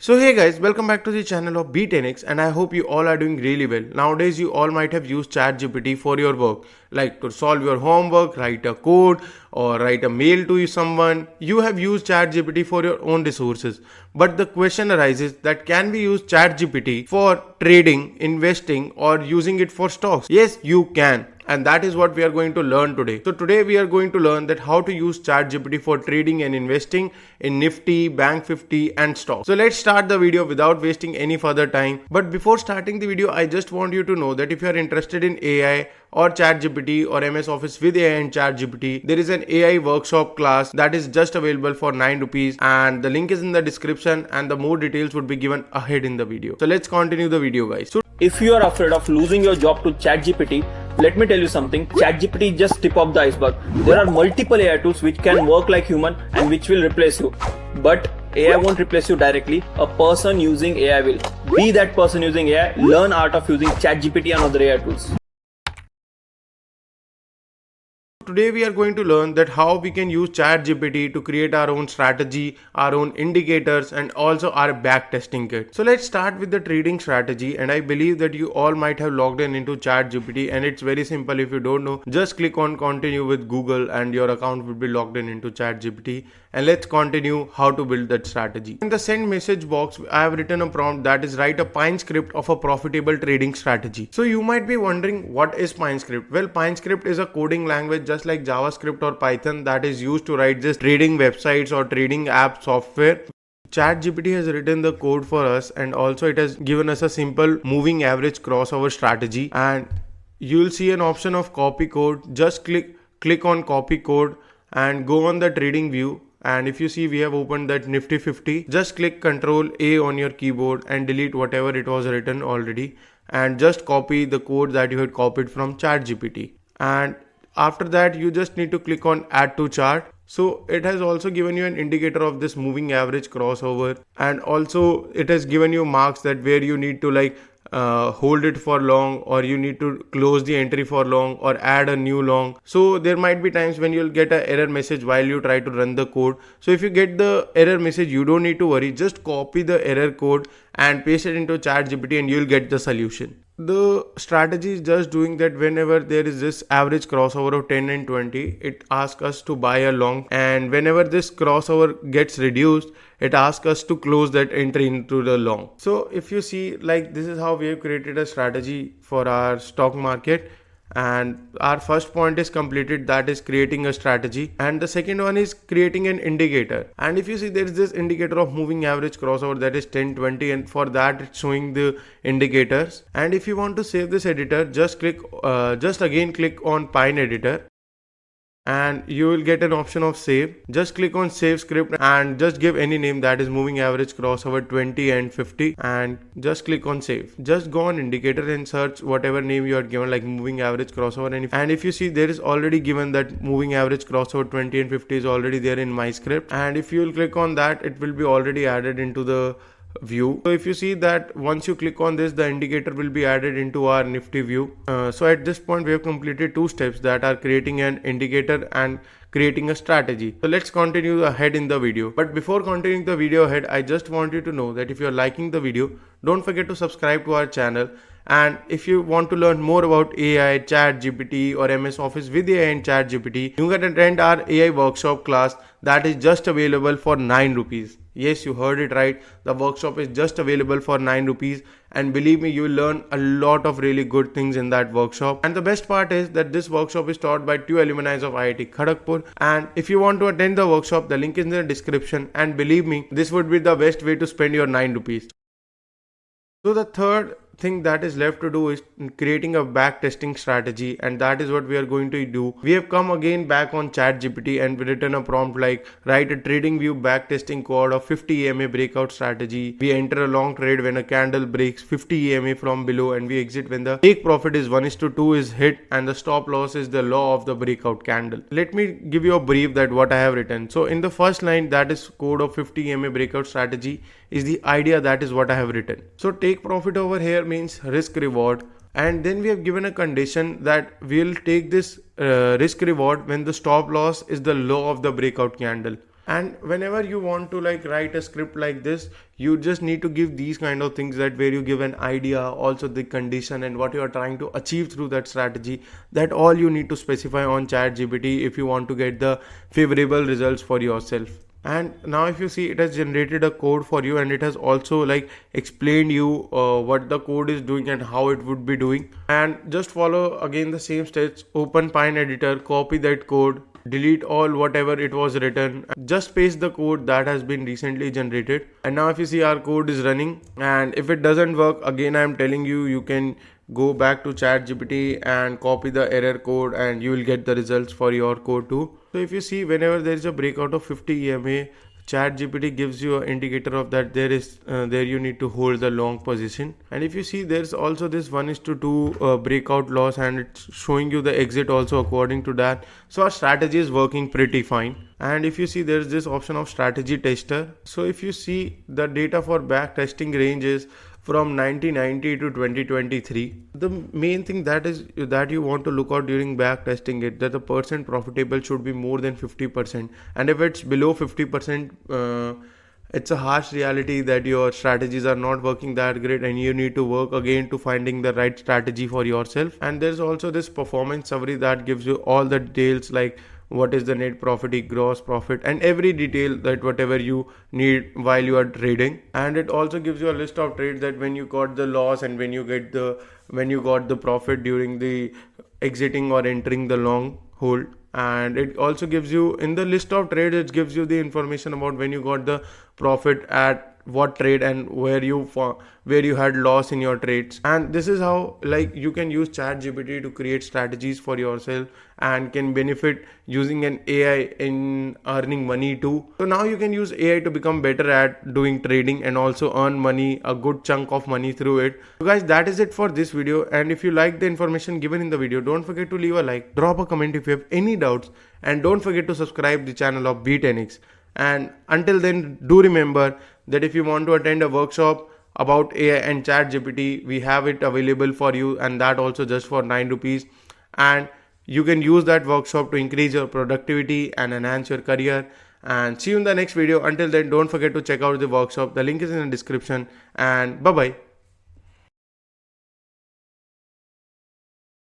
So hey guys, welcome back to the channel of Be10x and I hope you all are doing really well. Nowadays you all might have used ChatGPT for your work, like to solve your homework, write a code or write a mail to someone. You have used ChatGPT for your own resources. But the question arises that can we use ChatGPT for trading, investing or using it for stocks? Yes, you can. And that is what we are going to learn today. So today we are going to learn that how to use ChatGPT for trading and investing in Nifty, Bank 50 and stocks. So let's start the video without wasting any further time. But before starting the video, I just want you to know that if you are interested in AI or ChatGPT or MS Office with AI and ChatGPT, there is an AI workshop class that is just available for 9 rupees and the link is in the description and the more details would be given ahead in the video. So let's continue the video guys. So if you are afraid of losing your job to ChatGPT, let me tell you something. ChatGPT is just tip of the iceberg. There are multiple AI tools which can work like human and which will replace you. But AI won't replace you directly. A person using AI will. Be that person using AI. Learn art of using ChatGPT and other AI tools. today we are going to learn that how we can use ChatGPT to create our own strategy, our own indicators and also our backtesting kit. So let's start with the trading strategy, and I believe that you all might have logged in into ChatGPT and it's very simple. If you don't know, just click on continue with Google and your account will be logged in into ChatGPT. And let's continue how to build that strategy. In the send message box, I have written a prompt that is write a Pine script of a profitable trading strategy. So you might be wondering what is Pine script? Well, Pine script is a coding language just like JavaScript or Python that is used to write this trading websites or trading app software. ChatGPT has written the code for us and also it has given us a simple moving average crossover strategy, and you will see an option of copy code. Just click on copy code and go on the trading view. And if you see, we have opened that Nifty 50. Just click Ctrl A on your keyboard and delete whatever it was written already and just copy the code that you had copied from ChatGPT. And after that, you just need to click on add to chart. So it has also given you an indicator of this moving average crossover, and also it has given you marks that where you need to hold it for long, or you need to close the entry for long or add a new long. So there might be times when you'll get an error message while you try to run the code. So if you get the error message, you don't need to worry, just copy the error code and paste it into ChatGPT and you'll get the solution. The strategy is just doing that whenever there is this average crossover of 10 and 20, it asks us to buy a long, and whenever this crossover gets reduced, it asks us to close that entry into the long. So if you see, like, this is how we have created a strategy for our stock market. And our first point is completed, that is creating a strategy, and the second one is creating an indicator. And if you see, there is this indicator of moving average crossover that is 10-20, and for that it's showing the indicators. And if you want to save this editor, just again click on Pine editor and you will get an option of save. Just click on save script and just give any name, that is moving average crossover 20 and 50, and just click on save. Just go on indicator and search whatever name you are given, like moving average crossover, and if you see, there is already given that moving average crossover 20 and 50 is already there in my script, and if you will click on that, it will be already added into the view. So if you see that once you click on this, the indicator will be added into our Nifty view. So at this point we have completed two steps, that are creating an indicator and creating a strategy. So let's continue ahead in the video. But before continuing the video ahead, I just want you to know that if you're liking the video, don't forget to subscribe to our channel. And if you want to learn more about AI, ChatGPT or MS Office with AI and ChatGPT, you can attend our AI workshop class that is just available for 9 rupees. Yes, you heard it right. The workshop is just available for 9 rupees, and believe me, you will learn a lot of really good things in that workshop. And the best part is that this workshop is taught by 2 alumni of IIT Kharagpur. And if you want to attend the workshop, the link is in the description, and believe me, this would be the best way to spend your 9 rupees. So the third thing that is left to do is creating a backtesting strategy, and that is what we are going to do. We have come again back on ChatGPT and written a prompt like write a trading view backtesting code of 50 EMA breakout strategy. We enter a long trade when a candle breaks 50 EMA from below, and we exit when the take profit is 1:2 is hit and the stop loss is the law of the breakout candle. Let me give you a brief that what I have written. So in the first line, that is code of 50 EMA breakout strategy, is the idea, that is what I have written. So take profit over here means risk reward, and then we have given a condition that we will take this risk reward when the stop loss is the low of the breakout candle. And whenever you want to like write a script like this, you just need to give these kind of things, that where you give an idea, also the condition and what you are trying to achieve through that strategy. That all you need to specify on ChatGPT if you want to get the favorable results for yourself. And now if you see, it has generated a code for you, and it has also like explained you what the code is doing and how it would be doing. And just follow again the same steps. Open Pine editor, copy that code, delete all whatever it was written, just paste the code that has been recently generated. And now if you see, our code is running, and if it doesn't work, again I am telling you, you can go back to ChatGPT and copy the error code, and you will get the results for your code too. So if you see, whenever there is a breakout of 50 EMA, ChatGPT gives you an indicator of that there you need to hold the long position. And if you see, there's also this 1:2 breakout loss, and it's showing you the exit also according to that. So our strategy is working pretty fine. And if you see, there's this option of strategy tester. So if you see, the data for back testing range is from 1990 to 2023. The main thing that you want to look out during back testing it, that the percent profitable should be more than 50%. And if it's below 50%, it's a harsh reality that your strategies are not working that great, and you need to work again to finding the right strategy for yourself. And there's also this performance summary that gives you all the details, like what is the net profit, gross profit, and every detail that whatever you need while you are trading. And it also gives you a list of trades, that when you got the loss and when you got the profit during the exiting or entering the long hold. And it also gives you, in the list of trades, it gives you the information about when you got the profit at what trade, and where you had loss in your trades. And this is how like you can use ChatGPT to create strategies for yourself, and can benefit using an AI in earning money too. So now you can use AI to become better at doing trading, and also earn money, a good chunk of money through it. So guys, that is it for this video. And if you like the information given in the video, don't forget to leave a like, drop a comment if you have any doubts, and don't forget to subscribe the channel of Be10x. And until then, do remember that if you want to attend a workshop about AI and ChatGPT, we have it available for you, and that also just for 9 rupees. And you can use that workshop to increase your productivity and enhance your career. And see you in the next video. Until then, don't forget to check out the workshop. The link is in the description. And bye bye.